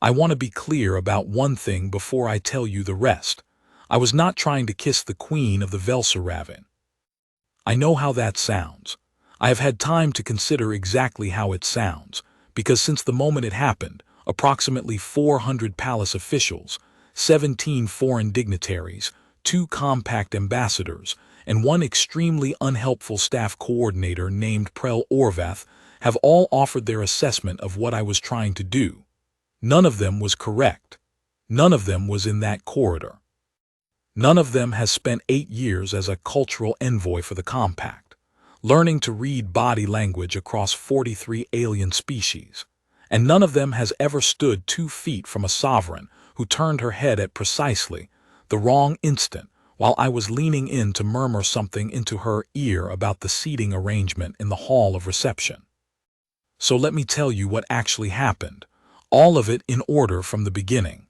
I want to be clear about one thing before I tell you the rest. I was not trying to kiss the queen of the Velsaravin. I know how that sounds. I have had time to consider exactly how it sounds, because since the moment it happened, approximately 400 palace officials, 17 foreign dignitaries, 2 compact ambassadors, and 1 extremely unhelpful staff coordinator named Prel Orvath have all offered their assessment of what I was trying to do. None of them was correct. None of them was in that corridor. None of them has spent 8 years as a cultural envoy for the Compact, learning to read body language across 43 alien species. And none of them has ever stood 2 feet from a sovereign who turned her head at precisely the wrong instant while I was leaning in to murmur something into her ear about the seating arrangement in the hall of reception. So let me tell you what actually happened, all of it in order from the beginning.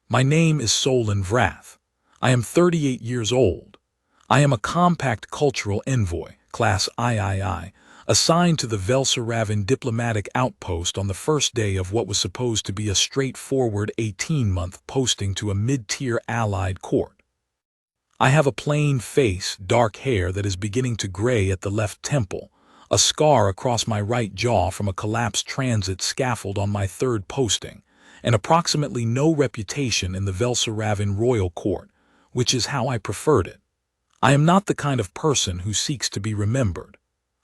My name is Solon Vrath. I am 38 years old. I am a compact cultural envoy, Class III, assigned to the Velsaravin diplomatic outpost on the first day of what was supposed to be a straightforward 18-month posting to a mid-tier allied court. I have a plain face, dark hair that is beginning to gray at the left temple, a scar across my right jaw from a collapsed transit scaffold on my 3rd posting, and approximately no reputation in the Velsaravin royal court, which is how I preferred it. I am not the kind of person who seeks to be remembered.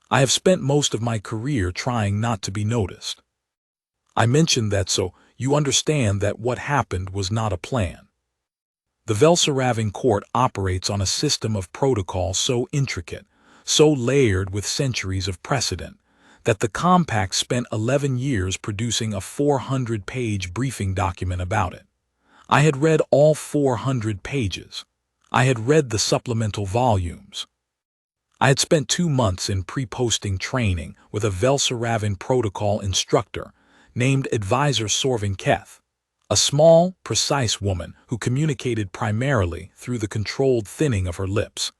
I have spent most of my career trying not to be noticed. I mention that so you understand that what happened was not a plan. The Velsaravin court operates on a system of protocol so intricate, so layered with centuries of precedent, that the Compact spent 11 years producing a 400-page briefing document about it. I had read all 400 pages. I had read the supplemental volumes. I had spent 2 months in pre-posting training with a Velsaravin protocol instructor named Advisor Sorvin Keth, a small, precise woman who communicated primarily through the controlled thinning of her lips,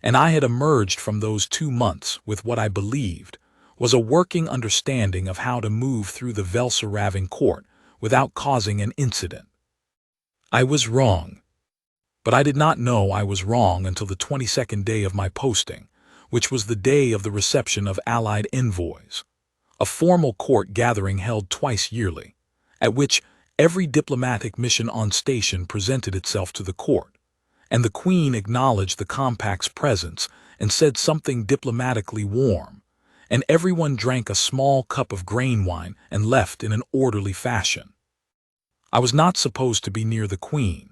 and I had emerged from those 2 months with what I believed was a working understanding of how to move through the Velsaravin court without causing an incident. I was wrong. But I did not know I was wrong until the 22nd day of my posting, which was the day of the reception of allied envoys, a formal court gathering held twice yearly, at which every diplomatic mission on station presented itself to the court, and the Queen acknowledged the Compact's presence and said something diplomatically warm, and everyone drank a small cup of grain wine and left in an orderly fashion. I was not supposed to be near the Queen.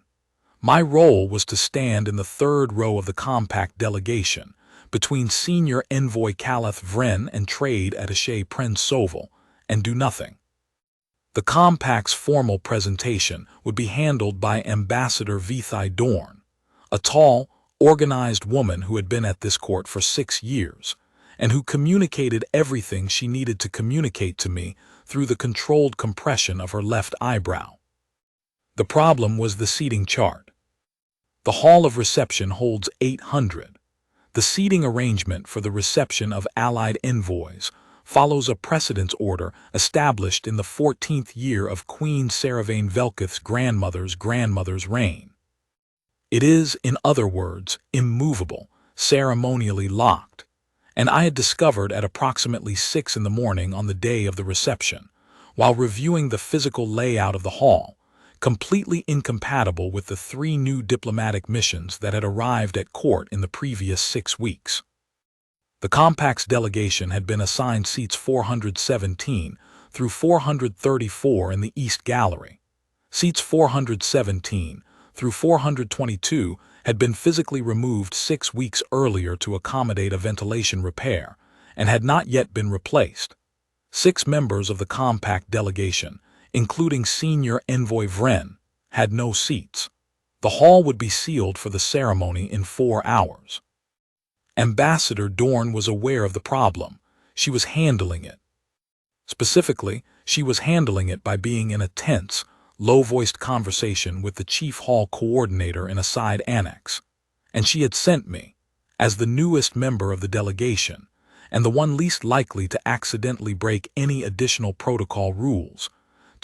My role was to stand in the 3rd row of the Compact delegation, between Senior Envoy Kalath Vren and Trade Attaché Prince Soval, and do nothing. The Compact's formal presentation would be handled by Ambassador Vithai Dorn, a tall, organized woman who had been at this court for 6 years, and who communicated everything she needed to communicate to me through the controlled compression of her left eyebrow. The problem was the seating chart. The hall of reception holds 800. The seating arrangement for the reception of allied envoys follows a precedence order established in the 14th year of Queen Saravane Velkath's grandmother's reign. It is, in other words, immovable, ceremonially locked, and I had discovered at approximately 6 in the morning on the day of the reception, while reviewing the physical layout of the hall, completely incompatible with the 3 new diplomatic missions that had arrived at court in the previous 6 weeks. The Compact's delegation had been assigned seats 417 through 434 in the East Gallery. Seats 417 through 422 had been physically removed 6 weeks earlier to accommodate a ventilation repair and had not yet been replaced. 6 members of the Compact delegation, including Senior Envoy Vren, had no seats. The hall would be sealed for the ceremony in 4 hours. Ambassador Dorn was aware of the problem. She was handling it. Specifically, she was handling it by being in a tense, low-voiced conversation with the chief hall coordinator in a side annex. And she had sent me, as the newest member of the delegation, and the one least likely to accidentally break any additional protocol rules,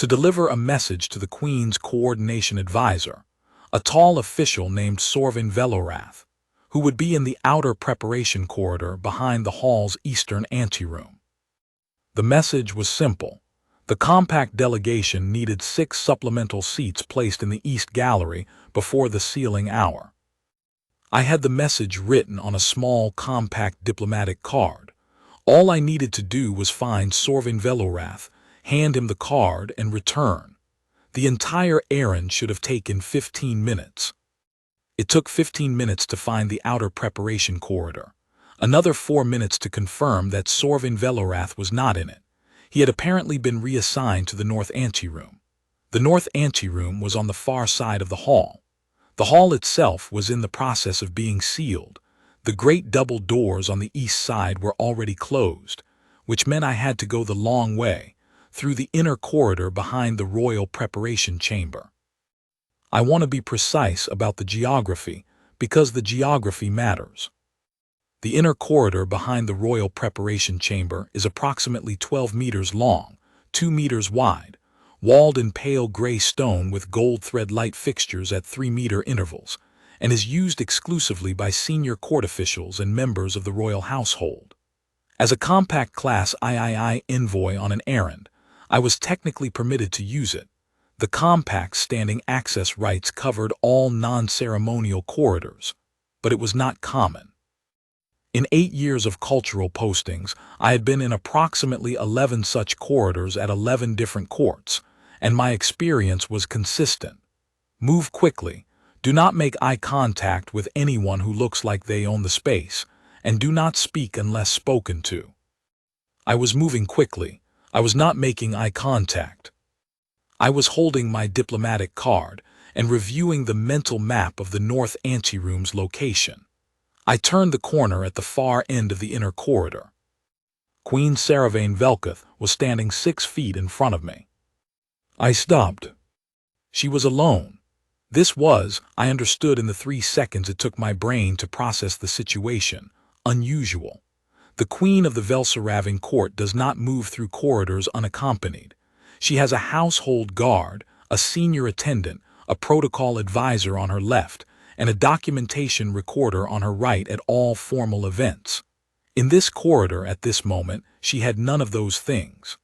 to deliver a message to the Queen's coordination advisor, a tall official named Sorvin Velorath, who would be in the outer preparation corridor behind the hall's eastern anteroom. The message was simple. The compact delegation needed 6 supplemental seats placed in the East Gallery before the sealing hour. I had the message written on a small, compact diplomatic card. All I needed to do was find Sorvin Velorath, hand him the card, and return. The entire errand should have taken 15 minutes. It took 15 minutes to find the outer preparation corridor. Another 4 minutes to confirm that Sorvin Velorath was not in it. He had apparently been reassigned to the north anteroom. The north anteroom was on the far side of the hall. The hall itself was in the process of being sealed. The great double doors on the east side were already closed, which meant I had to go the long way, through the inner corridor behind the royal preparation chamber. I want to be precise about the geography, because the geography matters. The inner corridor behind the royal preparation chamber is approximately 12 meters long, 2 meters wide, walled in pale gray stone with gold thread light fixtures at 3-meter intervals, and is used exclusively by senior court officials and members of the royal household. As a compact class III envoy on an errand, I was technically permitted to use it. The compact standing access rights covered all non-ceremonial corridors, but it was not common. In 8 years of cultural postings, I had been in approximately 11 such corridors at 11 different courts, and my experience was consistent. Move quickly, do not make eye contact with anyone who looks like they own the space, and do not speak unless spoken to. I was moving quickly. I was not making eye contact. I was holding my diplomatic card and reviewing the mental map of the north anteroom's location. I turned the corner at the far end of the inner corridor. Queen Saravain Velkath was standing 6 feet in front of me. I stopped. She was alone. This was, I understood in the 3 seconds it took my brain to process the situation, unusual. The Queen of the Velsaravan court does not move through corridors unaccompanied. She has a household guard, a senior attendant, a protocol advisor on her left, and a documentation recorder on her right at all formal events. In this corridor at this moment, she had none of those things.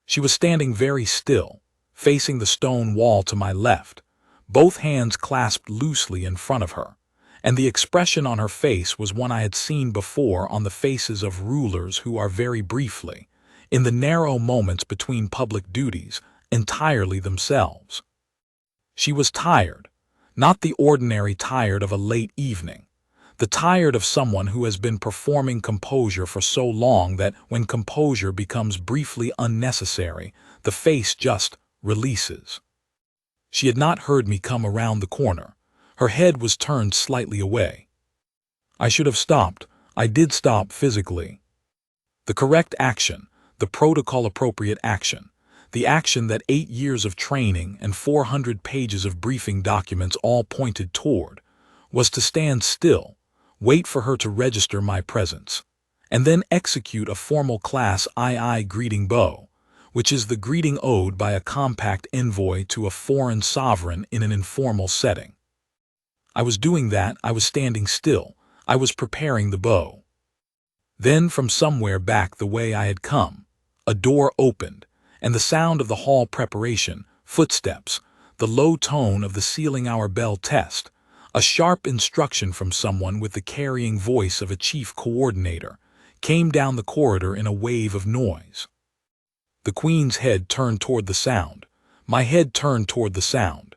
She was standing very still, facing the stone wall to my left, both hands clasped loosely in front of her, and the expression on her face was one I had seen before on the faces of rulers who are very briefly, in the narrow moments between public duties, entirely themselves. She was tired. Not the ordinary tired of a late evening, the tired of someone who has been performing composure for so long that when composure becomes briefly unnecessary, the face just releases. She had not heard me come around the corner. Her head was turned slightly away. I should have stopped. I did stop physically. The correct action, the protocol-appropriate action, the action that 8 years of training and 400 pages of briefing documents all pointed toward, was to stand still, wait for her to register my presence, and then execute a formal class II greeting bow, which is the greeting owed by a compact envoy to a foreign sovereign in an informal setting. I was doing that. I was standing still. I was preparing the bow. Then from somewhere back the way I had come, a door opened, and the sound of the hall preparation, footsteps, the low tone of the sealing hour bell test, a sharp instruction from someone with the carrying voice of a chief coordinator, came down the corridor in a wave of noise. The Queen's head turned toward the sound. My head turned toward the sound.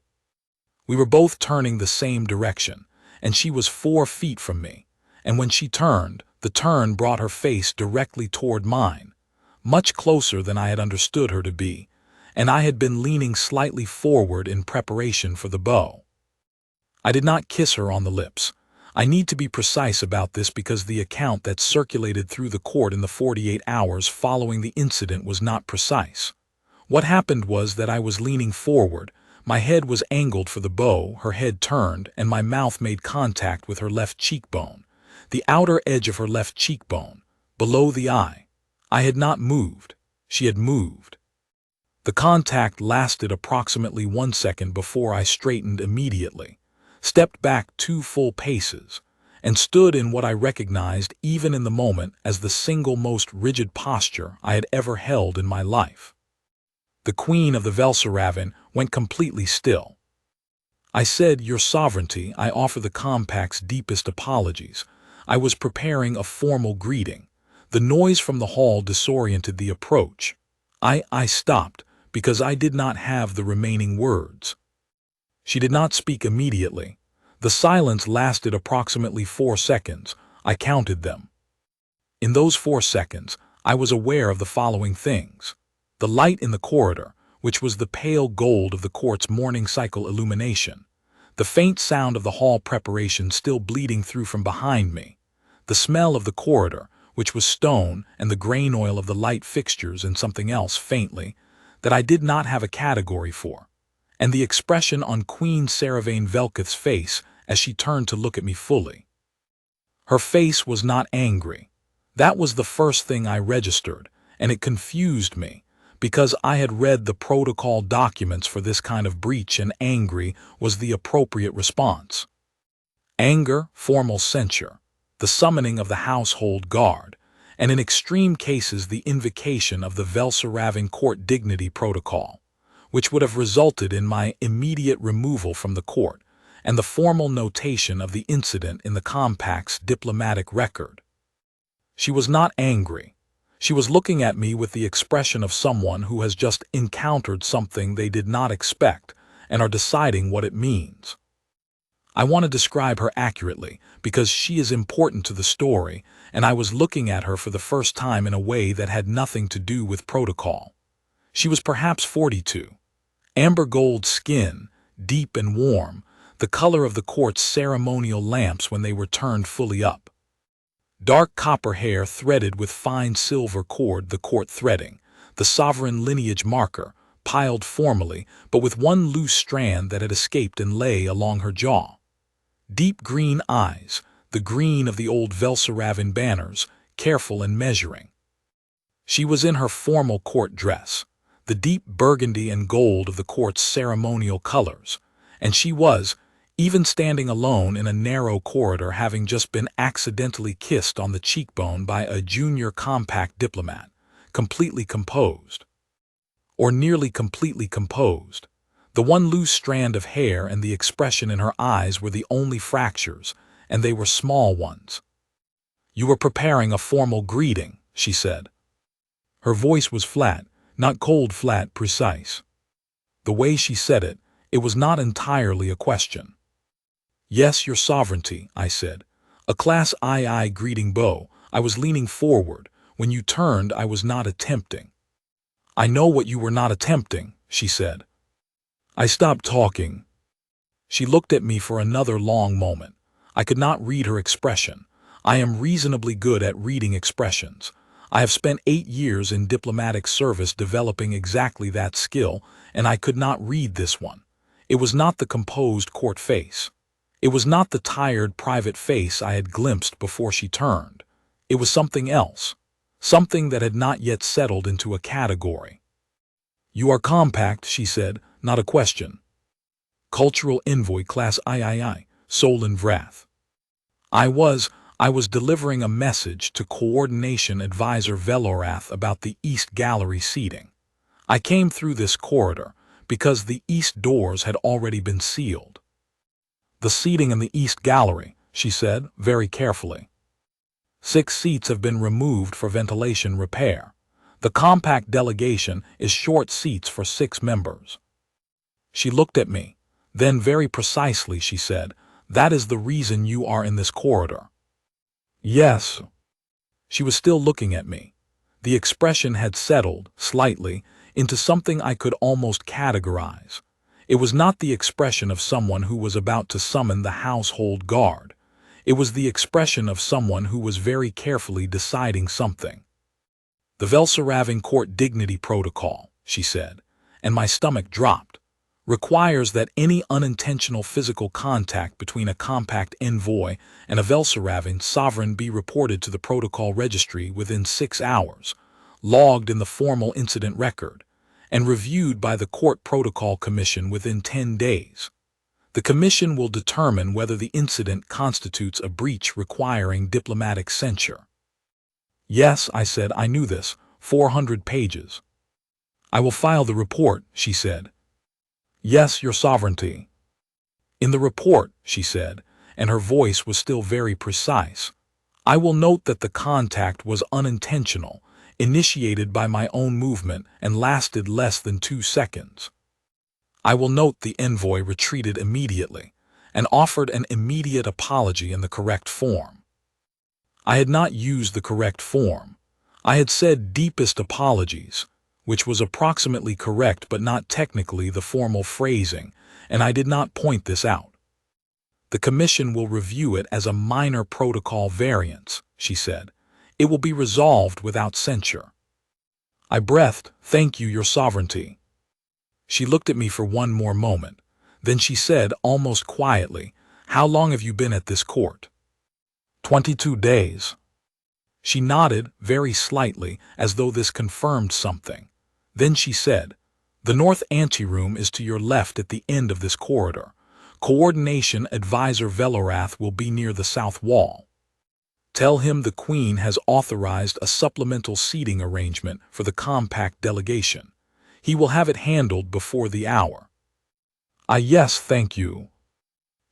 We were both turning the same direction, and she was 4 feet from me, and when she turned, the turn brought her face directly toward mine, much closer than I had understood her to be, and I had been leaning slightly forward in preparation for the bow. I did not kiss her on the lips. I need to be precise about this because the account that circulated through the court in the 48 hours following the incident was not precise. What happened was that I was leaning forward, my head was angled for the bow, her head turned, and my mouth made contact with her left cheekbone, the outer edge of her left cheekbone, below the eye. I had not moved. She had moved. The contact lasted approximately 1 second before I straightened immediately, stepped back 2 full paces, and stood in what I recognized even in the moment as the single most rigid posture I had ever held in my life. The Queen of the Velsaraven went completely still. I said, "Your Sovereignty, I offer the Compact's deepest apologies. I was preparing a formal greeting. The noise from the hall disoriented the approach. I stopped because I did not have the remaining words." She did not speak immediately. The silence lasted approximately 4 seconds. I counted them. In those 4 seconds, I was aware of the following things. The light in the corridor, which was the pale gold of the court's morning cycle illumination. The faint sound of the hall preparation still bleeding through from behind me. The smell of the corridor, which was stone and the grain oil of the light fixtures and something else faintly, that I did not have a category for. And the expression on Queen Saravane Velkath's face as she turned to look at me fully. Her face was not angry. That was the first thing I registered, and it confused me, because I had read the protocol documents for this kind of breach, and angry was the appropriate response. Anger, formal censure, the summoning of the household guard, and in extreme cases the invocation of the Velsaraven court dignity protocol, which would have resulted in my immediate removal from the court, and the formal notation of the incident in the Compact's diplomatic record. She was not angry. She was looking at me with the expression of someone who has just encountered something they did not expect and are deciding what it means. I want to describe her accurately because she is important to the story, and I was looking at her for the first time in a way that had nothing to do with protocol. She was perhaps 42. Amber gold skin, deep and warm, the color of the court's ceremonial lamps when they were turned fully up. Dark copper hair threaded with fine silver cord, the court threading, the sovereign lineage marker, piled formally, but with one loose strand that had escaped and lay along her jaw. Deep green eyes, the green of the old Velsaraven banners, careful and measuring. She was in her formal court dress, the deep burgundy and gold of the court's ceremonial colors, and she was, even standing alone in a narrow corridor, having just been accidentally kissed on the cheekbone by a junior Compact diplomat, completely composed. Or nearly completely composed. The one loose strand of hair and the expression in her eyes were the only fractures, and they were small ones. "You were preparing a formal greeting," she said. Her voice was flat, not cold flat, precise. The way she said it, it was not entirely a question. "Yes, Your Sovereignty," I said. A Class II greeting bow. I was leaning forward. When you turned, I was not attempting. "I know what you were not attempting," she said. I stopped talking. She looked at me for another long moment. I could not read her expression. I am reasonably good at reading expressions. I have spent 8 years in diplomatic service developing exactly that skill, and I could not read this one. It was not the composed court face. It was not the tired private face I had glimpsed before she turned. It was something else, something that had not yet settled into a category. "You are Compact," she said, "not a question." Cultural Envoy Class III, Solon Vrath. I was delivering a message to Coordination Advisor Velorath about the East Gallery seating. I came through this corridor because the East doors had already been sealed. "The seating in the East Gallery," she said, very carefully. 6 seats have been removed for ventilation repair. The Compact delegation is short seats for 6 members. She looked at me. Then very precisely she said, "That is the reason you are in this corridor." "Yes." She was still looking at me. The expression had settled, slightly, into something I could almost categorize. It was not the expression of someone who was about to summon the household guard. It was the expression of someone who was very carefully deciding something. "The Velsaraven Court Dignity Protocol," she said, and my stomach dropped, "requires that any unintentional physical contact between a Compact envoy and a Velsaraven sovereign be reported to the protocol registry within 6 hours, logged in the formal incident record, and reviewed by the Court Protocol Commission within 10 days. The Commission will determine whether the incident constitutes a breach requiring diplomatic censure. Yes, I said, I knew this. 400 pages. I will file the report, she said. Yes, Your Sovereignty. In the report, she said, and her voice was still very precise, I will note that the contact was unintentional, initiated by my own movement, and lasted less than 2 seconds. I will note the envoy retreated immediately and offered an immediate apology in the correct form. I had not used the correct form. I had said deepest apologies, which was approximately correct but not technically the formal phrasing, and I did not point this out. The Commission will review it as a minor protocol variance, she said. It will be resolved without censure. I breathed, thank you, Your Sovereignty. She looked at me for one more moment. Then she said, almost quietly, how long have you been at this court? 22 days. She nodded very slightly, as though this confirmed something. Then she said, the north anteroom is to your left at the end of this corridor. Coordination Advisor Velorath will be near the south wall. Tell him the Queen has authorized a supplemental seating arrangement for the compact delegation. He will have it handled before the hour. Yes, thank you.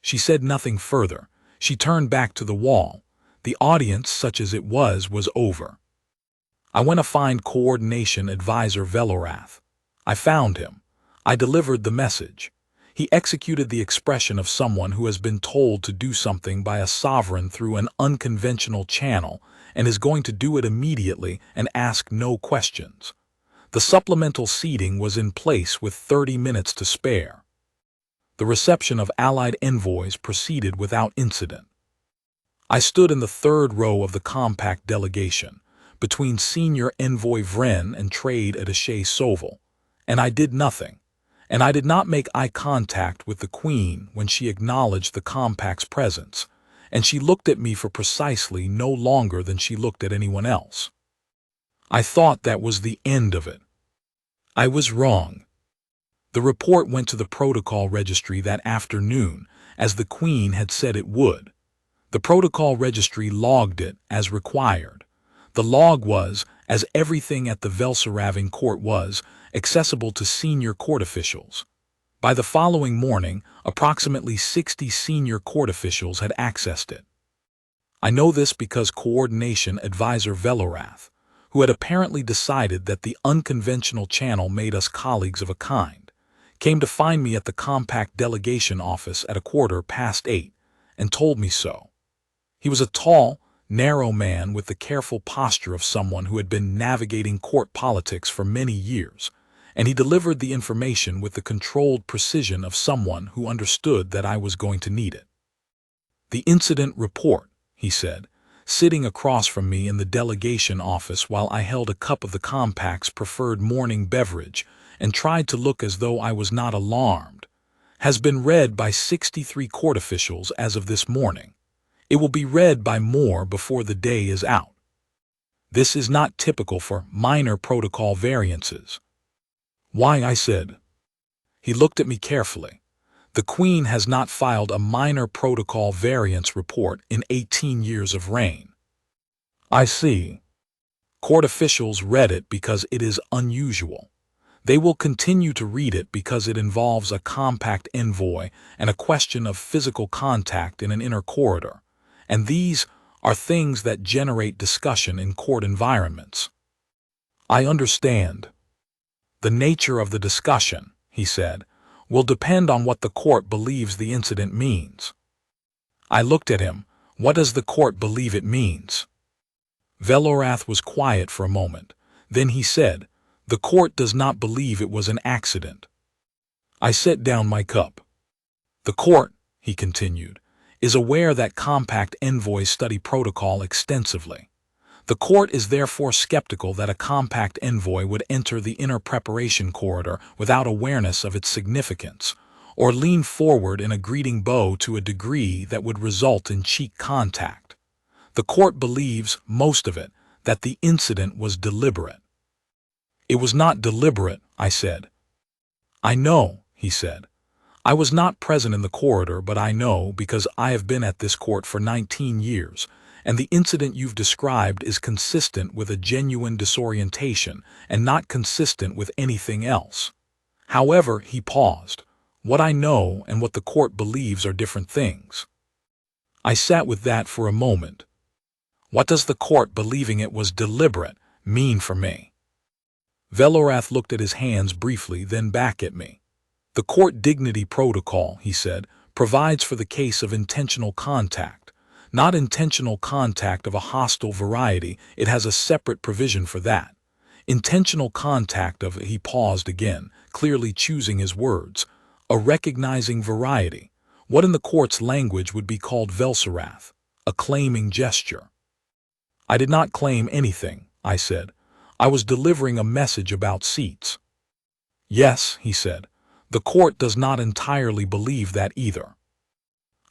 She said nothing further. She turned back to the wall. The audience, such as it was over. I went to find Coordination Advisor Velorath. I found him. I delivered the message. He executed the expression of someone who has been told to do something by a sovereign through an unconventional channel and is going to do it immediately and ask no questions. The supplemental seating was in place with 30 minutes to spare. The reception of Allied envoys proceeded without incident. I stood in the third row of the compact delegation, between Senior Envoy Vren and Trade Attaché Soval, and I did nothing. And I did not make eye contact with the Queen when she acknowledged the compact's presence, and she looked at me for precisely no longer than she looked at anyone else. I thought that was the end of it. I was wrong. The report went to the protocol registry that afternoon, as the Queen had said it would. The protocol registry logged it as required. The log was, as everything at the Velsaraving court was, accessible to senior court officials. By the following morning, approximately 60 senior court officials had accessed it. I know this because Coordination Advisor Velorath, who had apparently decided that the unconventional channel made us colleagues of a kind, came to find me at the compact delegation office at 8:15 and told me so. He was a tall, narrow man with the careful posture of someone who had been navigating court politics for many years, and he delivered the information with the controlled precision of someone who understood that I was going to need it. The incident report, he said, sitting across from me in the delegation office while I held a cup of the compact's preferred morning beverage and tried to look as though I was not alarmed, has been read by 63 court officials as of this morning. It will be read by more before the day is out. This is not typical for minor protocol variances. Why, I said. He looked at me carefully. The Queen has not filed a minor protocol variance report in 18 years of reign. I see. Court officials read it because it is unusual. They will continue to read it because it involves a compact envoy and a question of physical contact in an inner corridor, and these are things that generate discussion in court environments. I understand. The nature of the discussion, he said, will depend on what the court believes the incident means. I looked at him. What does the court believe it means? Velorath was quiet for a moment. Then he said, the court does not believe it was an accident. I set down my cup. The court, he continued, is aware that compact envoys study protocol extensively. The court is therefore skeptical that a compact envoy would enter the inner preparation corridor without awareness of its significance, or lean forward in a greeting bow to a degree that would result in cheek contact. The court believes, most of it, that the incident was deliberate. It was not deliberate, I said. I know, he said. I was not present in the corridor, but I know because I have been at this court for 19 years, and the incident you've described is consistent with a genuine disorientation and not consistent with anything else. However, he paused. What I know and what the court believes are different things. I sat with that for a moment. What does the court believing it was deliberate mean for me? Velorath looked at his hands briefly, then back at me. The court dignity protocol, he said, provides for the case of intentional contact. Not intentional contact of a hostile variety, it has a separate provision for that. Intentional contact of, he paused again, clearly choosing his words, a recognizing variety, what in the court's language would be called Velserath, a claiming gesture. I did not claim anything, I said. I was delivering a message about seats. Yes, he said, the court does not entirely believe that either.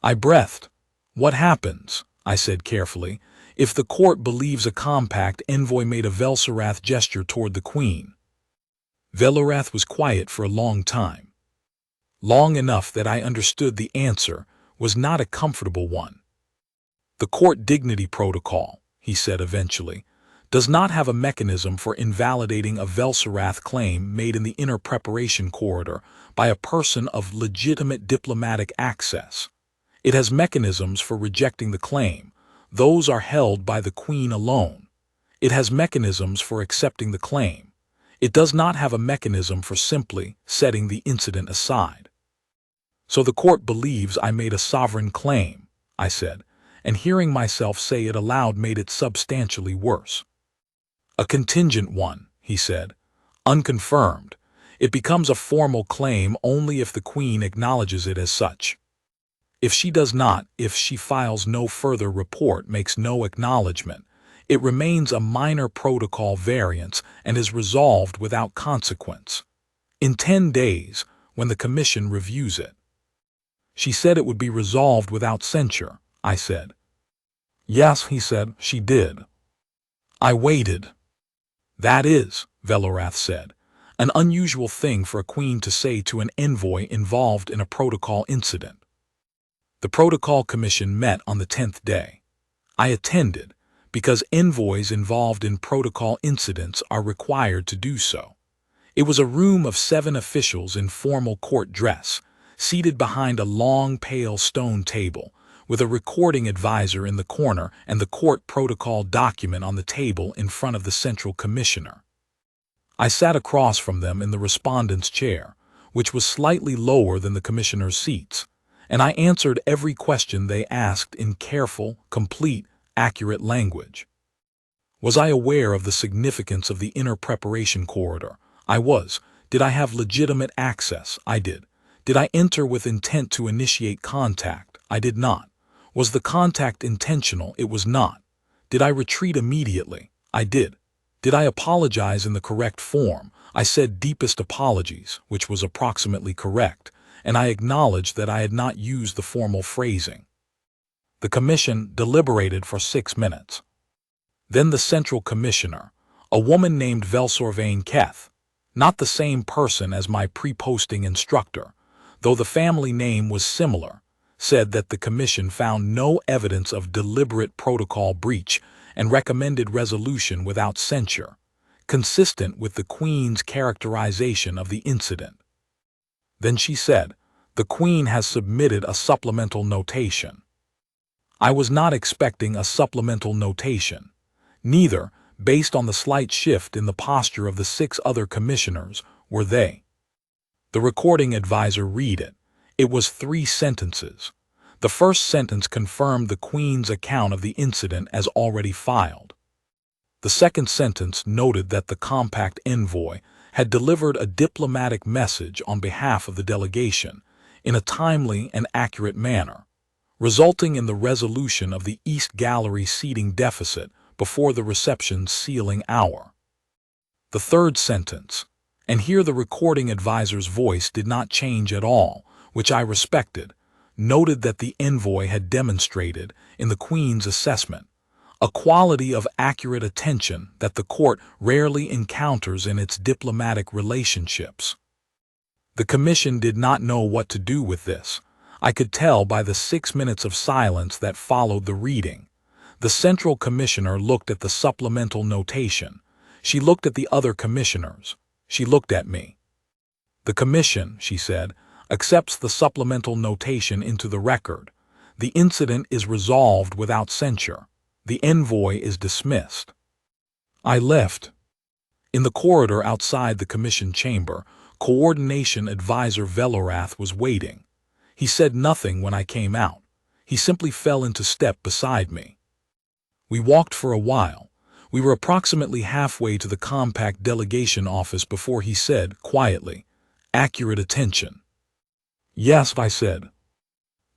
I breathed. What happens, I said carefully, if the court believes a compact envoy made a Velserath gesture toward the queen? Velorath was quiet for a long time. Long enough that I understood the answer was not a comfortable one. The court dignity protocol, he said eventually, does not have a mechanism for invalidating a Velserath claim made in the inner preparation corridor by a person of legitimate diplomatic access. It has mechanisms for rejecting the claim. Those are held by the Queen alone. It has mechanisms for accepting the claim. It does not have a mechanism for simply setting the incident aside. So the court believes I made a sovereign claim, I said, and hearing myself say it aloud made it substantially worse. A contingent one, he said, unconfirmed. It becomes a formal claim only if the Queen acknowledges it as such. If she does not, if she files no further report, makes no acknowledgement, it remains a minor protocol variance and is resolved without consequence. In 10 days, when the Commission reviews it. She said it would be resolved without censure, I said. Yes, he said, she did. I waited. That is, Velorath said, an unusual thing for a queen to say to an envoy involved in a protocol incident. The Protocol Commission met on the 10th day. I attended, because envoys involved in protocol incidents are required to do so. It was a room of 7 officials in formal court dress, seated behind a long, pale stone table, with a recording advisor in the corner and the court protocol document on the table in front of the Central Commissioner. I sat across from them in the respondent's chair, which was slightly lower than the commissioner's seats, and I answered every question they asked in careful, complete, accurate language. Was I aware of the significance of the inner preparation corridor? I was. Did I have legitimate access? I did. Did I enter with intent to initiate contact? I did not. Was the contact intentional? It was not. Did I retreat immediately? I did. Did I apologize in the correct form? I said deepest apologies, which was approximately correct, and I acknowledged that I had not used the formal phrasing. The commission deliberated for 6 minutes. Then the Central Commissioner, a woman named Velsorvain Keth, not the same person as my pre-posting instructor, though the family name was similar, said that the Commission found no evidence of deliberate protocol breach and recommended resolution without censure, consistent with the Queen's characterization of the incident. Then she said, "The Queen has submitted a supplemental notation." I was not expecting a supplemental notation. Neither, based on the slight shift in the posture of the 6 other commissioners, were they. The recording advisor read it. It was 3 sentences. The first sentence confirmed the Queen's account of the incident as already filed. The second sentence noted that the compact envoy had delivered a diplomatic message on behalf of the delegation in a timely and accurate manner, resulting in the resolution of the East Gallery seating deficit before the reception's sealing hour. The third sentence, and here the recording advisor's voice did not change at all, which I respected, noted that the envoy had demonstrated, in the Queen's assessment, a quality of accurate attention that the court rarely encounters in its diplomatic relationships. The commission did not know what to do with this. I could tell by the 6 minutes of silence that followed the reading. The central commissioner looked at the supplemental notation. She looked at the other commissioners. She looked at me. "The commission," she said, "accepts the supplemental notation into the record. The incident is resolved without censure. The envoy is dismissed." I left. In the corridor outside the commission chamber, Coordination Advisor Velorath was waiting. He said nothing when I came out. He simply fell into step beside me. We walked for a while. We were approximately halfway to the compact delegation office before he said, quietly, "Accurate attention." "Yes," I said.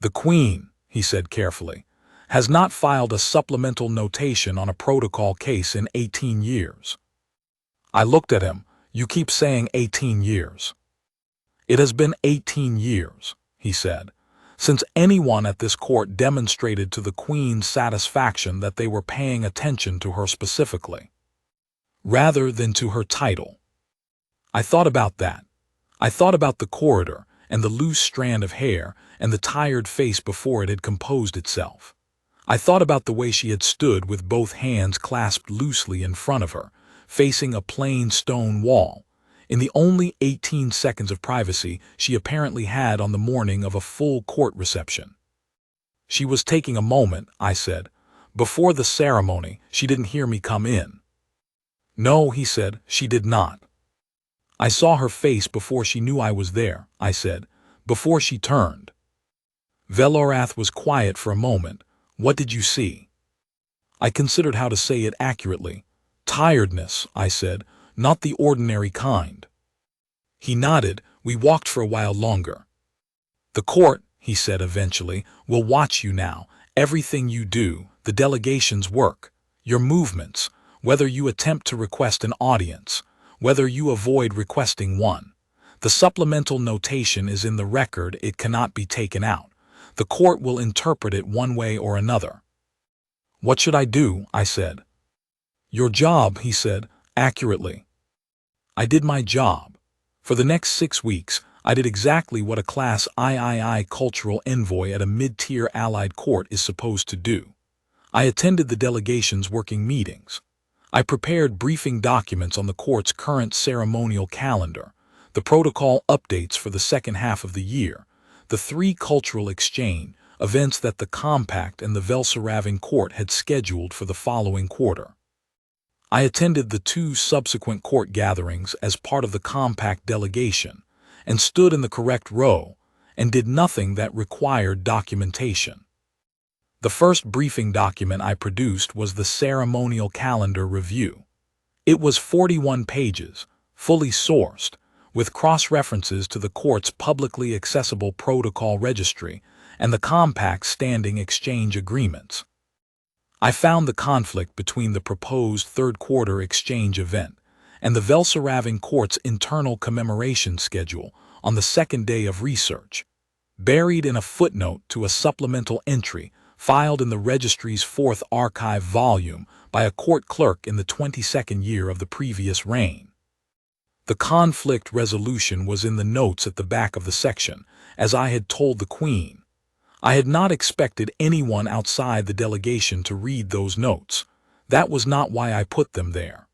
"The Queen," he said carefully, "has not filed a supplemental notation on a protocol case in 18 years. I looked at him. "You keep saying 18 years. "It has been 18 years, he said, since anyone at this court demonstrated to the Queen's satisfaction that they were paying attention to her specifically, rather than to her title. I thought about that. I thought about the corridor and the loose strand of hair and the tired face before it had composed itself. I thought about the way she had stood with both hands clasped loosely in front of her, facing a plain stone wall, in the only 18 seconds of privacy she apparently had on the morning of a full court reception. "She was taking a moment," I said. "Before the ceremony, she didn't hear me come in." "No," he said, "she did not." "I saw her face before she knew I was there," I said, "before she turned." Velorath was quiet for a moment. "What did you see?" I considered how to say it accurately. "Tiredness," I said, "not the ordinary kind." He nodded. We walked for a while longer. "The court," he said eventually, "will watch you now. Everything you do, the delegation's work, your movements, whether you attempt to request an audience, whether you avoid requesting one. The supplemental notation is in the record. It cannot be taken out. The court will interpret it one way or another." "What should I do?" I said. "Your job," he said, accurately. I did my job. For the next 6 weeks, I did exactly what a Class III cultural envoy at a mid-tier allied court is supposed to do. I attended the delegation's working meetings. I prepared briefing documents on the court's current ceremonial calendar, the protocol updates for the second half of the year, the 3 cultural exchange events that the Compact and the Velsaravin court had scheduled for the following quarter. I attended the 2 subsequent court gatherings as part of the Compact delegation and stood in the correct row and did nothing that required documentation. The first briefing document I produced was the ceremonial calendar review. It was 41 pages, fully sourced, with cross-references to the court's publicly accessible protocol registry and the Compact's standing exchange agreements. I found the conflict between the proposed third-quarter exchange event and the Velsaravin court's internal commemoration schedule on the second day of research, buried in a footnote to a supplemental entry filed in the registry's 4th archive volume by a court clerk in the 22nd year of the previous reign. The conflict resolution was in the notes at the back of the section, as I had told the Queen. I had not expected anyone outside the delegation to read those notes. That was not why I put them there.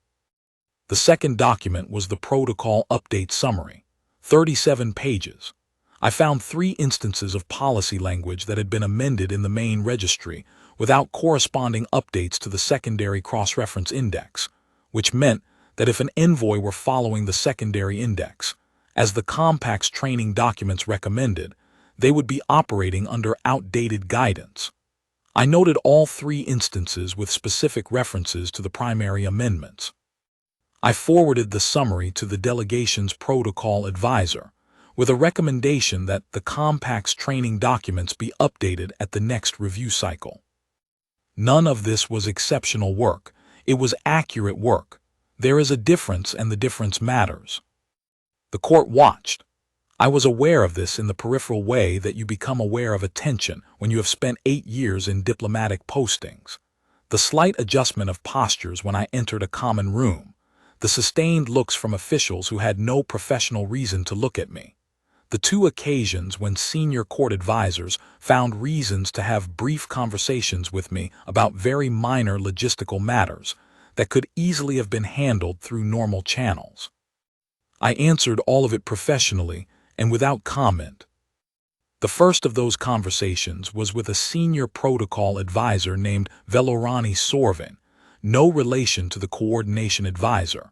The second document was the protocol update summary, 37 pages. I found 3 instances of policy language that had been amended in the main registry without corresponding updates to the secondary cross-reference index, which meant that if an envoy were following the secondary index, as the Compact's training documents recommended, they would be operating under outdated guidance. I noted all 3 instances with specific references to the primary amendments. I forwarded the summary to the delegation's protocol advisor, with a recommendation that the Compact's training documents be updated at the next review cycle. None of this was exceptional work. It was accurate work. There is a difference, and the difference matters. The court watched. I was aware of this in the peripheral way that you become aware of attention when you have spent 8 years in diplomatic postings. The slight adjustment of postures when I entered a common room, the sustained looks from officials who had no professional reason to look at me, the two occasions when senior court advisors found reasons to have brief conversations with me about very minor logistical matters that could easily have been handled through normal channels. I answered all of it professionally and without comment. The first of those conversations was with a senior protocol advisor named Velorani Sorvin, no relation to the coordination advisor,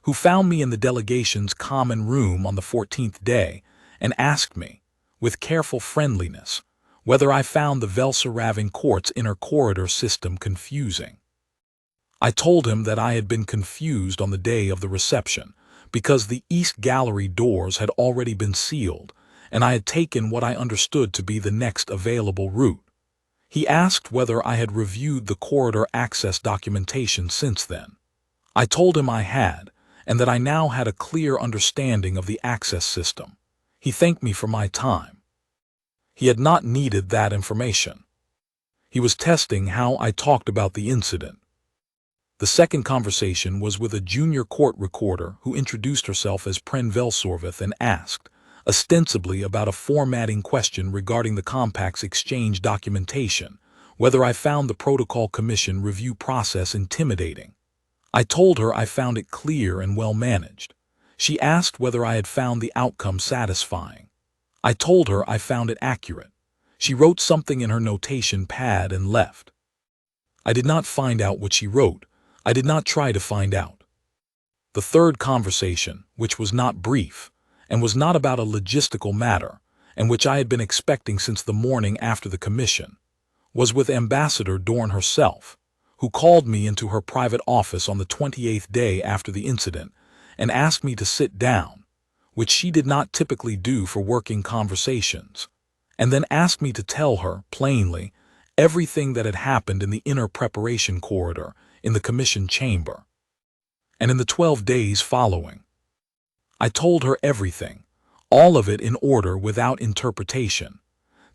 who found me in the delegation's common room on the 14th day and asked me, with careful friendliness, whether I found the Velsuravan court's inner corridor system confusing. I told him that I had been confused on the day of the reception because the East Gallery doors had already been sealed and I had taken what I understood to be the next available route. He asked whether I had reviewed the corridor access documentation since then. I told him I had, and that I now had a clear understanding of the access system. He thanked me for my time. He had not needed that information. He was testing how I talked about the incident. The second conversation was with a junior court recorder who introduced herself as Pren Velsorvith and asked, ostensibly about a formatting question regarding the compact's exchange documentation, whether I found the Protocol Commission review process intimidating. I told her I found it clear and well managed. She asked whether I had found the outcome satisfying. I told her I found it accurate. She wrote something in her notation pad and left. I did not find out what she wrote. I did not try to find out. The third conversation, which was not brief, and was not about a logistical matter, and which I had been expecting since the morning after the commission, was with Ambassador Dorn herself, who called me into her private office on the 28th day after the incident and asked me to sit down, which she did not typically do for working conversations, and then asked me to tell her, plainly, everything that had happened in the inner preparation corridor in the commission chamber, and in the 12 days following. I told her everything, all of it in order without interpretation.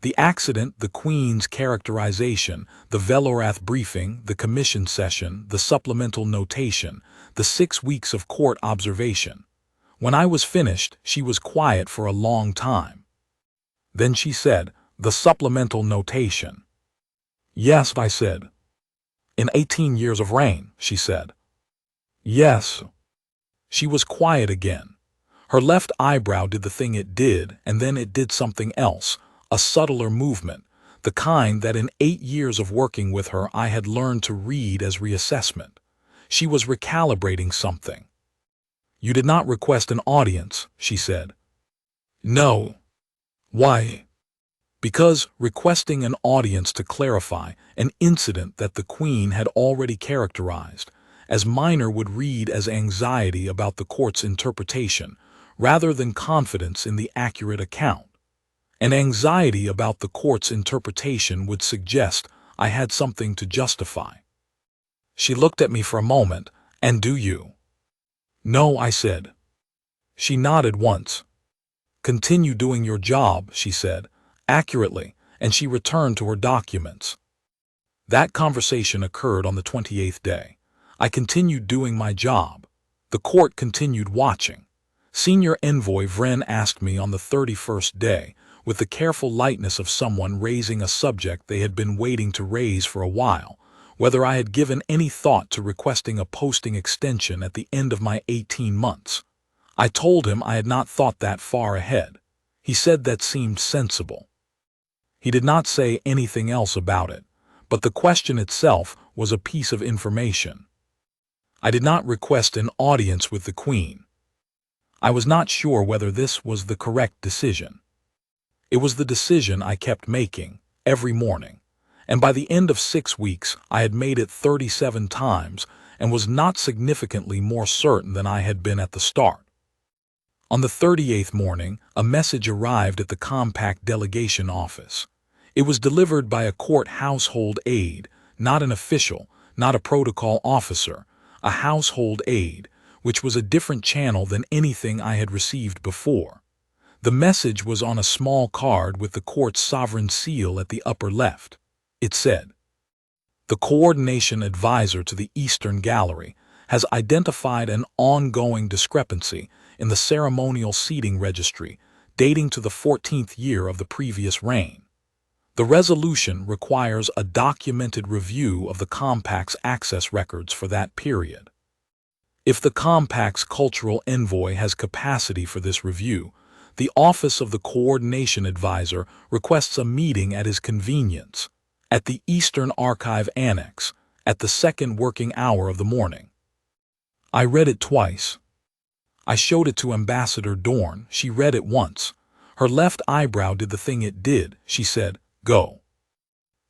The accident, the Queen's characterization, the Velorath briefing, the commission session, the supplemental notation, the 6 weeks of court observation. When I was finished, she was quiet for a long time. Then she said, "The supplemental notation." "Yes," I said. "In 18 years of reign," she said. "Yes." She was quiet again. Her left eyebrow did the thing it did, and then it did something else, a subtler movement, the kind that in 8 years of working with her I had learned to read as reassessment. She was recalibrating something. "You did not request an audience," she said. "No." "Why?" "Because requesting an audience to clarify an incident that the Queen had already characterized as minor would read as anxiety about the court's interpretation rather than confidence in the accurate account. And anxiety about the court's interpretation would suggest I had something to justify." She looked at me for a moment. "And do you?" "No," I said. She nodded once. "Continue doing your job," she said, accurately, and she returned to her documents. That conversation occurred on the 28th day. I continued doing my job. The court continued watching. Senior Envoy Vren asked me on the 31st day, with the careful lightness of someone raising a subject they had been waiting to raise for a while, whether I had given any thought to requesting a posting extension at the end of my 18 months. I told him I had not thought that far ahead. He said that seemed sensible. He did not say anything else about it, but the question itself was a piece of information. I did not request an audience with the Queen. I was not sure whether this was the correct decision. It was the decision I kept making, every morning, and by the end of 6 weeks I had made it 37 times and was not significantly more certain than I had been at the start. On the 38th morning, a message arrived at the Compact Delegation Office. It was delivered by a court household aide, not an official, not a protocol officer, a household aide, which was a different channel than anything I had received before. The message was on a small card with the court's sovereign seal at the upper left. It said, The coordination advisor to the Eastern Gallery has identified an ongoing discrepancy in the ceremonial seating registry dating to the 14th year of the previous reign. The resolution requires a documented review of the compact's access records for that period. If the compact's cultural envoy has capacity for this review, the Office of the Coordination Advisor requests a meeting at his convenience, at the Eastern Archive Annex, at the second working hour of the morning. I read it twice. I showed it to Ambassador Dorn. She read it once. Her left eyebrow did the thing it did. She said, "Go."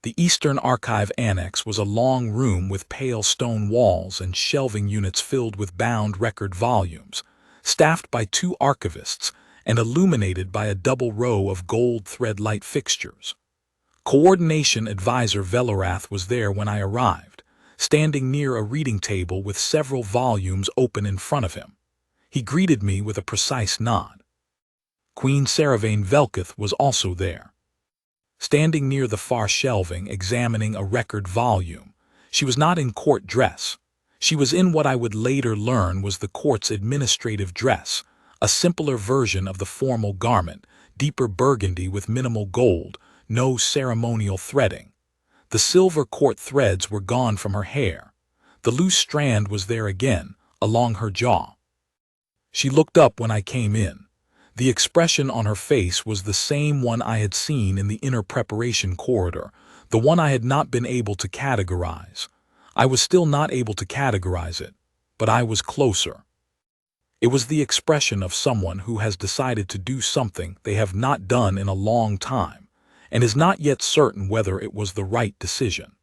The Eastern Archive Annex was a long room with pale stone walls and shelving units filled with bound record volumes, staffed by 2 archivists and illuminated by a double row of gold thread light fixtures. Coordination Advisor Velorath was there when I arrived, standing near a reading table with several volumes open in front of him. He greeted me with a precise nod. Queen Saravane Velkith was also there. Standing near the far shelving, examining a record volume, she was not in court dress. She was in what I would later learn was the court's administrative dress, a simpler version of the formal garment, deeper burgundy with minimal gold, no ceremonial threading. The silver court threads were gone from her hair. The loose strand was there again, along her jaw. She looked up when I came in. The expression on her face was the same one I had seen in the inner preparation corridor, the one I had not been able to categorize. I was still not able to categorize it, but I was closer. It was the expression of someone who has decided to do something they have not done in a long time, and is not yet certain whether it was the right decision.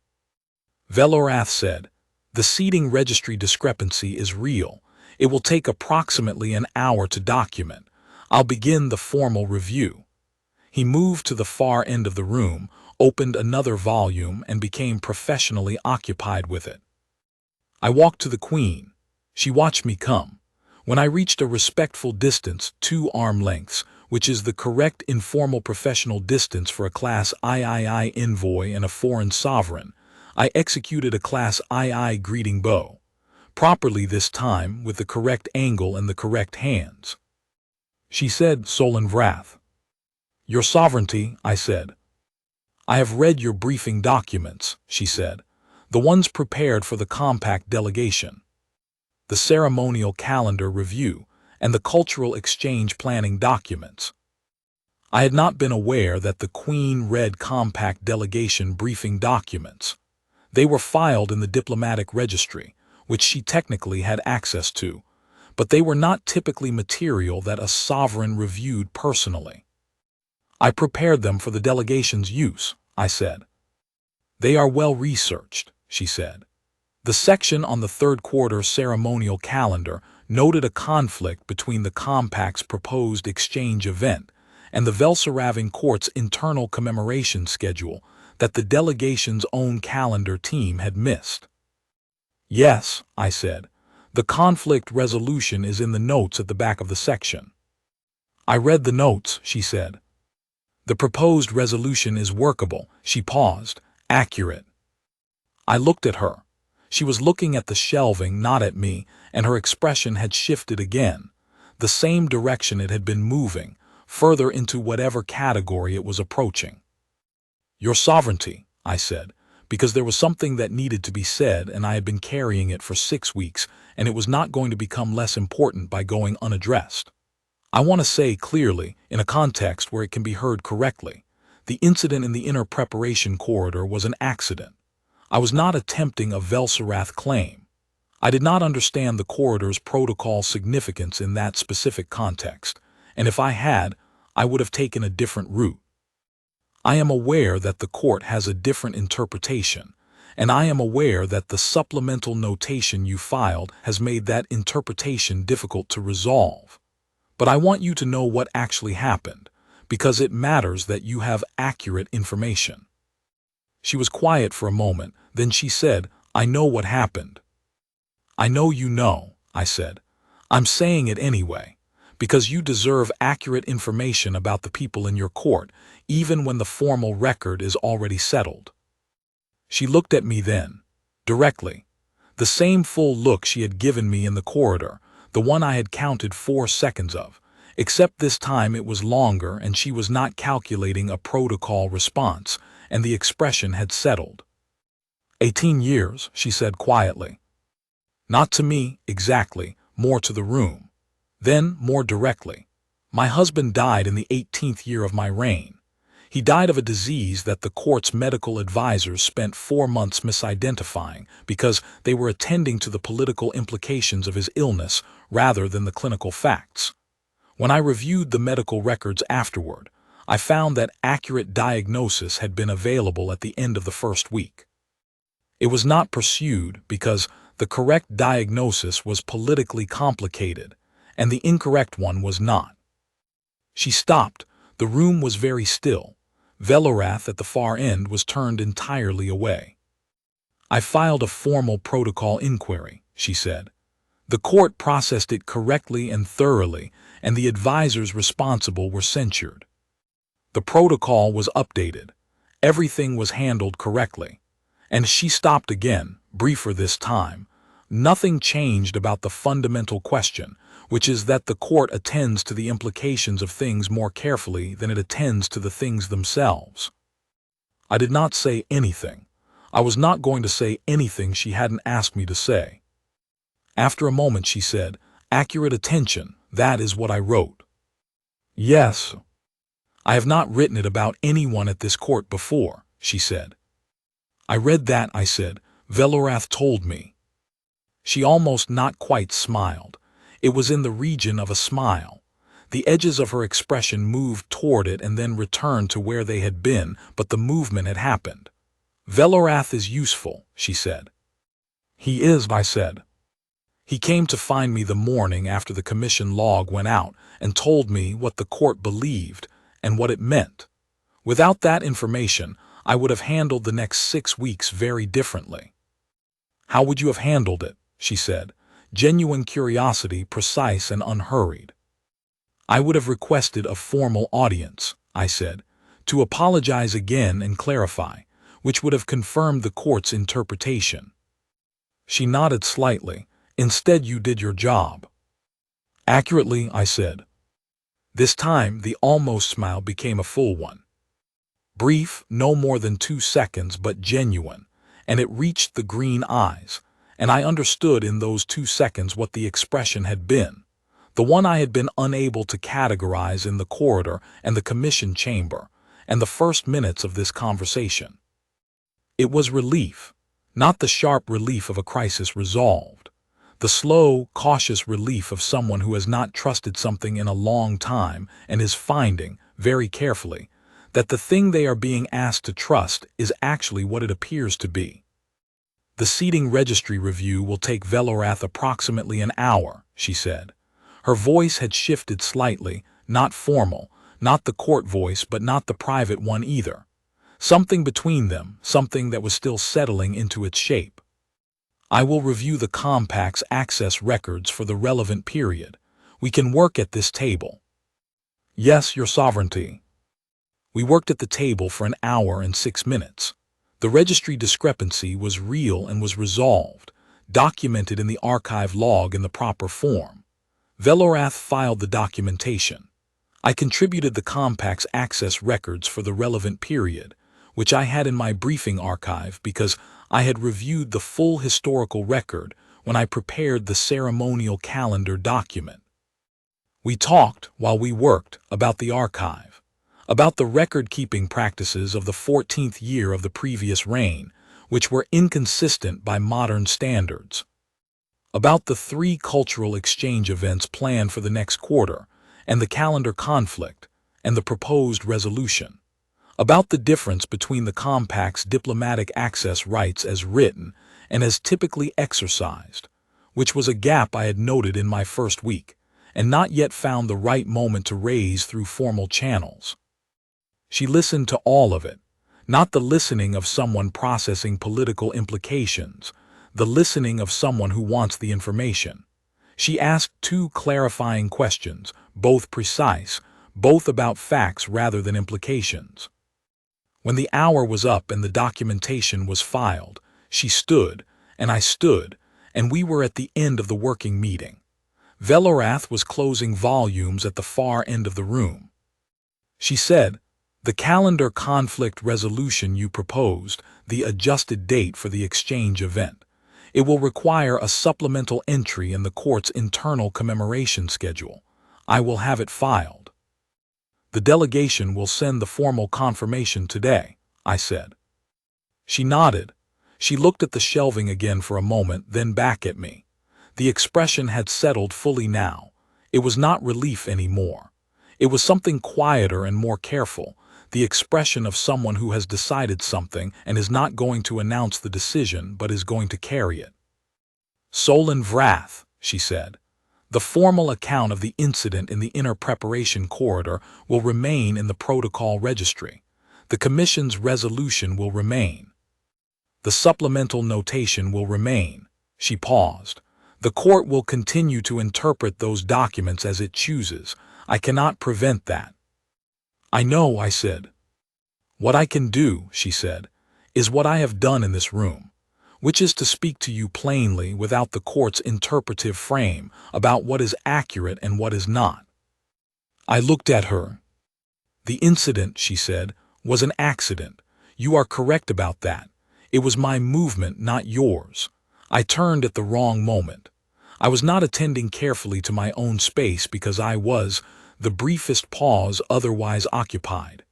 Velorath said, "The seating registry discrepancy is real. It will take approximately an hour to document. I'll begin the formal review." He moved to the far end of the room, opened another volume, and became professionally occupied with it. I walked to the Queen. She watched me come. When I reached a respectful distance, 2 arm lengths, which is the correct informal professional distance for a Class III envoy and a foreign sovereign, I executed a Class II greeting bow, properly this time with the correct angle and the correct hands. She said, "Solon Vrath." "Your Sovereignty," I said. "I have read your briefing documents," she said, "the ones prepared for the compact delegation, the ceremonial calendar review, and the cultural exchange planning documents." I had not been aware that the Queen read compact delegation briefing documents. They were filed in the diplomatic registry, which she technically had access to, but they were not typically material that a sovereign reviewed personally. "I prepared them for the delegation's use," I said. "They are well researched," she said. The section on the third quarter ceremonial calendar noted a conflict between the compact's proposed exchange event and the Velsaravin court's internal commemoration schedule that the delegation's own calendar team had missed. "Yes," I said. "The conflict resolution is in the notes at the back of the section." "I read the notes," she said. "The proposed resolution is workable." She paused. "Accurate." I looked at her. She was looking at the shelving, not at me, and her expression had shifted again, the same direction it had been moving, further into whatever category it was approaching. "Your Sovereignty," I said, because there was something that needed to be said and I had been carrying it for 6 weeks, and it was not going to become less important by going unaddressed. I want to say clearly, in a context where it can be heard correctly, the incident in the inner preparation corridor was an accident. I was not attempting a Velsarath claim. I did not understand the corridor's protocol significance in that specific context, and if I had, I would have taken a different route. I am aware that the court has a different interpretation, and I am aware that the supplemental notation you filed has made that interpretation difficult to resolve. But I want you to know what actually happened, because it matters that you have accurate information. She was quiet for a moment, then she said, "I know what happened." "I know you know," I said. "I'm saying it anyway, because you deserve accurate information about the people in your court, even when the formal record is already settled." She looked at me then, directly. The same full look she had given me in the corridor, the one I had counted 4 seconds of, except this time it was longer and she was not calculating a protocol response, and the expression had settled. 18 years, she said quietly. Not to me, exactly, more to the room. Then, more directly. My husband died in the 18th year of my reign. He died of a disease that the court's medical advisors spent 4 months misidentifying because they were attending to the political implications of his illness rather than the clinical facts. When I reviewed the medical records afterward, I found that accurate diagnosis had been available at the end of the first week. It was not pursued because the correct diagnosis was politically complicated, and the incorrect one was not. She stopped. The room was very still. Velorath at the far end was turned entirely away. I filed a formal protocol inquiry, she said. The court processed it correctly and thoroughly, and the advisors responsible were censured. The protocol was updated. Everything was handled correctly. And she stopped again, briefer this time. Nothing changed about the fundamental question, which is that the court attends to the implications of things more carefully than it attends to the things themselves. I did not say anything. I was not going to say anything she hadn't asked me to say. After a moment she said, "Accurate attention, that is what I wrote." "Yes. I have not written it about anyone at this court before," she said. "I read that," I said. "Velorath told me." She almost not quite smiled. It was in the region of a smile. The edges of her expression moved toward it and then returned to where they had been, but the movement had happened. "Velorath is useful," she said. "He is," I said. "He came to find me the morning after the commission log went out and told me what the court believed and what it meant. Without that information, I would have handled the next 6 weeks very differently." "How would you have handled it?" she said. Genuine curiosity, precise and unhurried. "I would have requested a formal audience," I said, "to apologize again and clarify, which would have confirmed the court's interpretation." She nodded slightly. "Instead, you did your job." "Accurately," I said. This time, the almost smile became a full one. Brief, no more than 2 seconds, but genuine, and it reached the green eyes, and I understood in those 2 seconds what the expression had been, the one I had been unable to categorize in the corridor and the commission chamber, and the first minutes of this conversation. It was relief, not the sharp relief of a crisis resolved, the slow, cautious relief of someone who has not trusted something in a long time and is finding, very carefully, that the thing they are being asked to trust is actually what it appears to be. "The seating registry review will take Velorath approximately an hour," she said. Her voice had shifted slightly, not formal, not the court voice but not the private one either. Something between them, something that was still settling into its shape. "I will review the compact's access records for the relevant period. We can work at this table." "Yes, Your Sovereignty." We worked at the table for an hour and 6 minutes. The registry discrepancy was real and was resolved, documented in the archive log in the proper form. Velorath filed the documentation. I contributed the compact's access records for the relevant period, which I had in my briefing archive because I had reviewed the full historical record when I prepared the ceremonial calendar document. We talked, while we worked, about the archive, about the record-keeping practices of the 14th year of the previous reign, which were inconsistent by modern standards, about the 3 cultural exchange events planned for the next quarter, and the calendar conflict, and the proposed resolution, about the difference between the compact's diplomatic access rights as written and as typically exercised, which was a gap I had noted in my first week, and not yet found the right moment to raise through formal channels. She listened to all of it, not the listening of someone processing political implications, the listening of someone who wants the information. She asked 2 clarifying questions, both precise, both about facts rather than implications. When the hour was up and the documentation was filed, she stood, and I stood, and we were at the end of the working meeting. Velorath was closing volumes at the far end of the room. She said, "The calendar conflict resolution you proposed, the adjusted date for the exchange event. It will require a supplemental entry in the court's internal commemoration schedule. I will have it filed. The delegation will send the formal confirmation today," I said. She nodded. She looked at the shelving again for a moment, then back at me. The expression had settled fully now. It was not relief anymore. It was something quieter and more careful, the expression of someone who has decided something and is not going to announce the decision but is going to carry it. "Solon Vrath," she said. "The formal account of the incident in the inner preparation corridor will remain in the protocol registry. The Commission's resolution will remain. The supplemental notation will remain." She paused. "The court will continue to interpret those documents as it chooses. I cannot prevent that." "I know," I said. "What I can do," she said, "is what I have done in this room, which is to speak to you plainly without the court's interpretive frame about what is accurate and what is not." I looked at her. "The incident," she said, "was an accident. You are correct about that. It was my movement, not yours. I turned at the wrong moment. I was not attending carefully to my own space because I was, the briefest pause, otherwise occupied."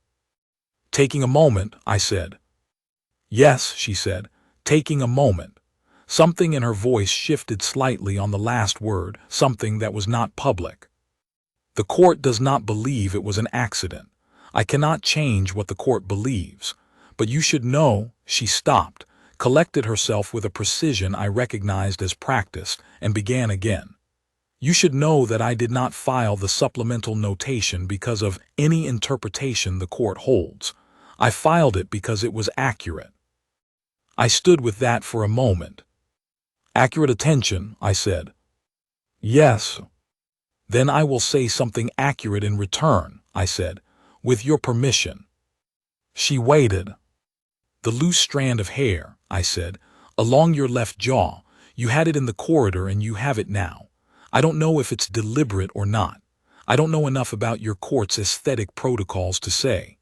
"Taking a moment," I said. "Yes," she said, "taking a moment." Something in her voice shifted slightly on the last word, something that was not public. "The court does not believe it was an accident. I cannot change what the court believes. But you should know," she stopped, collected herself with a precision I recognized as practiced, and began again. "You should know that I did not file the supplemental notation because of any interpretation the court holds. I filed it because it was accurate." I stood with that for a moment. "Accurate attention," I said. "Yes." "Then I will say something accurate in return," I said, "with your permission." She waited. "The loose strand of hair," I said, "along your left jaw. You had it in the corridor and you have it now. I don't know if it's deliberate or not. I don't know enough about your court's aesthetic protocols to say.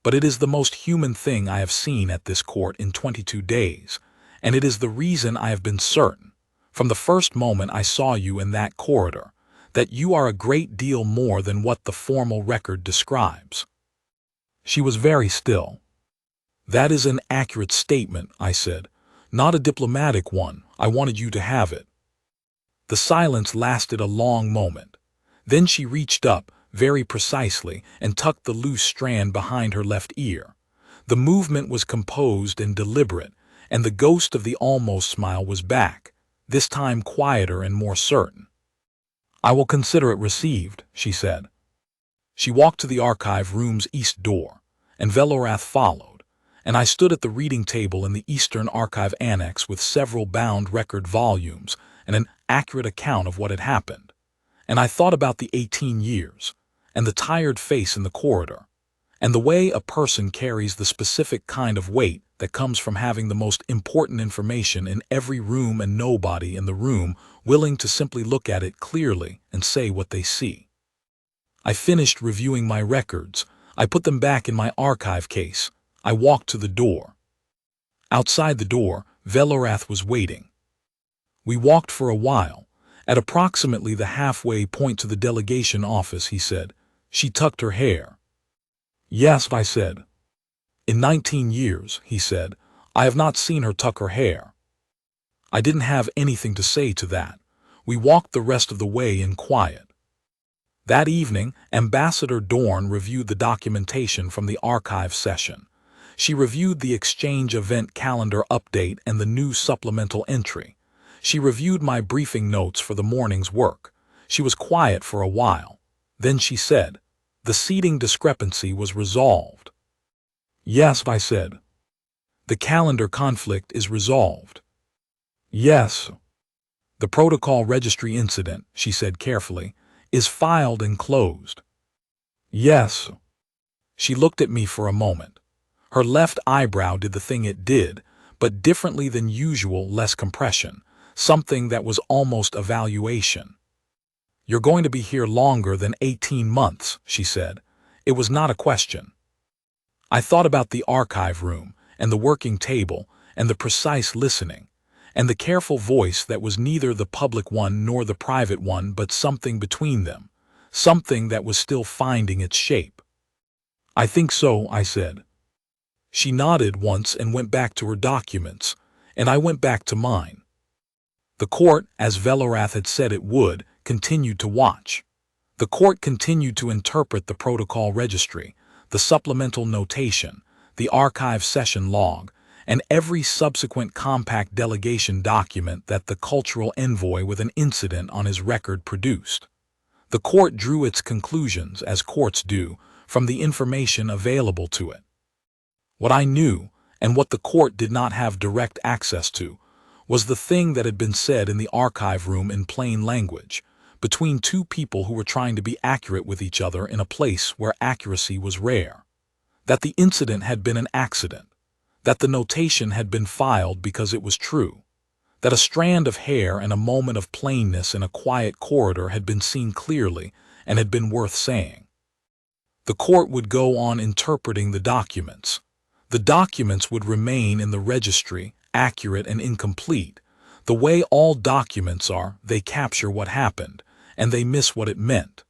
But it is the most human thing I have seen at this court in 22 days, and it is the reason I have been certain, from the first moment I saw you in that corridor, that you are a great deal more than what the formal record describes." She was very still. "That is an accurate statement," I said. "Not a diplomatic one. I wanted you to have it." The silence lasted a long moment. Then she reached up, very precisely, and tucked the loose strand behind her left ear. The movement was composed and deliberate, and the ghost of the almost smile was back, this time quieter and more certain. "I will consider it received," she said. She walked to the archive room's east door, and Velorath followed, and I stood at the reading table in the Eastern Archive Annex with several bound record volumes and an accurate account of what had happened. And I thought about the 18 years, and the tired face in the corridor, and the way a person carries the specific kind of weight that comes from having the most important information in every room and nobody in the room willing to simply look at it clearly and say what they see. I finished reviewing my records. I put them back in my archive case. I walked to the door. Outside the door, Velorath was waiting. We walked for a while. At approximately the halfway point to the delegation office, he said, "She tucked her hair." "Yes," I said. "In 19 years," he said, "I have not seen her tuck her hair." I didn't have anything to say to that. We walked the rest of the way in quiet. That evening, Ambassador Dorn reviewed the documentation from the archive session. She reviewed the exchange event calendar update and the new supplemental entry. She reviewed my briefing notes for the morning's work. She was quiet for a while. Then she said, "The seating discrepancy was resolved." "Yes," I said. "The calendar conflict is resolved." "Yes." "The protocol registry incident," she said carefully, "is filed and closed." "Yes." She looked at me for a moment. Her left eyebrow did the thing it did, but differently than usual, less compression, something that was almost evaluation. "You're going to be here longer than 18 months, she said. It was not a question. I thought about the archive room, and the working table, and the precise listening, and the careful voice that was neither the public one nor the private one but something between them, something that was still finding its shape. "I think so," I said. She nodded once and went back to her documents, and I went back to mine. The court, as Velorath had said it would, continued to watch. The court continued to interpret the protocol registry, the supplemental notation, the archive session log, and every subsequent compact delegation document that the cultural envoy with an incident on his record produced. The court drew its conclusions, as courts do, from the information available to it. What I knew, and what the court did not have direct access to, was the thing that had been said in the archive room in plain language, between two people who were trying to be accurate with each other in a place where accuracy was rare. That the incident had been an accident. That the notation had been filed because it was true. That a strand of hair and a moment of plainness in a quiet corridor had been seen clearly and had been worth saying. The court would go on interpreting the documents. The documents would remain in the registry, accurate and incomplete. The way all documents are, they capture what happened, and they miss what it meant.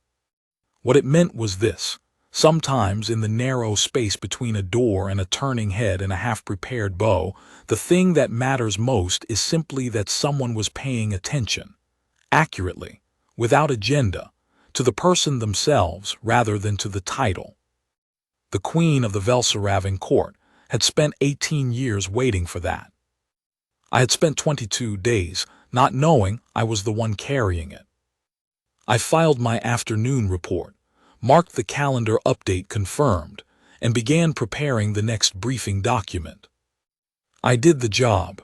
What it meant was this: sometimes in the narrow space between a door and a turning head and a half-prepared bow, the thing that matters most is simply that someone was paying attention, accurately, without agenda, to the person themselves rather than to the title. The Queen of the Velsaravan court had spent 18 years waiting for that. I had spent 22 days, not knowing I was the one carrying it. I filed my afternoon report, marked the calendar update confirmed, and began preparing the next briefing document. I did the job.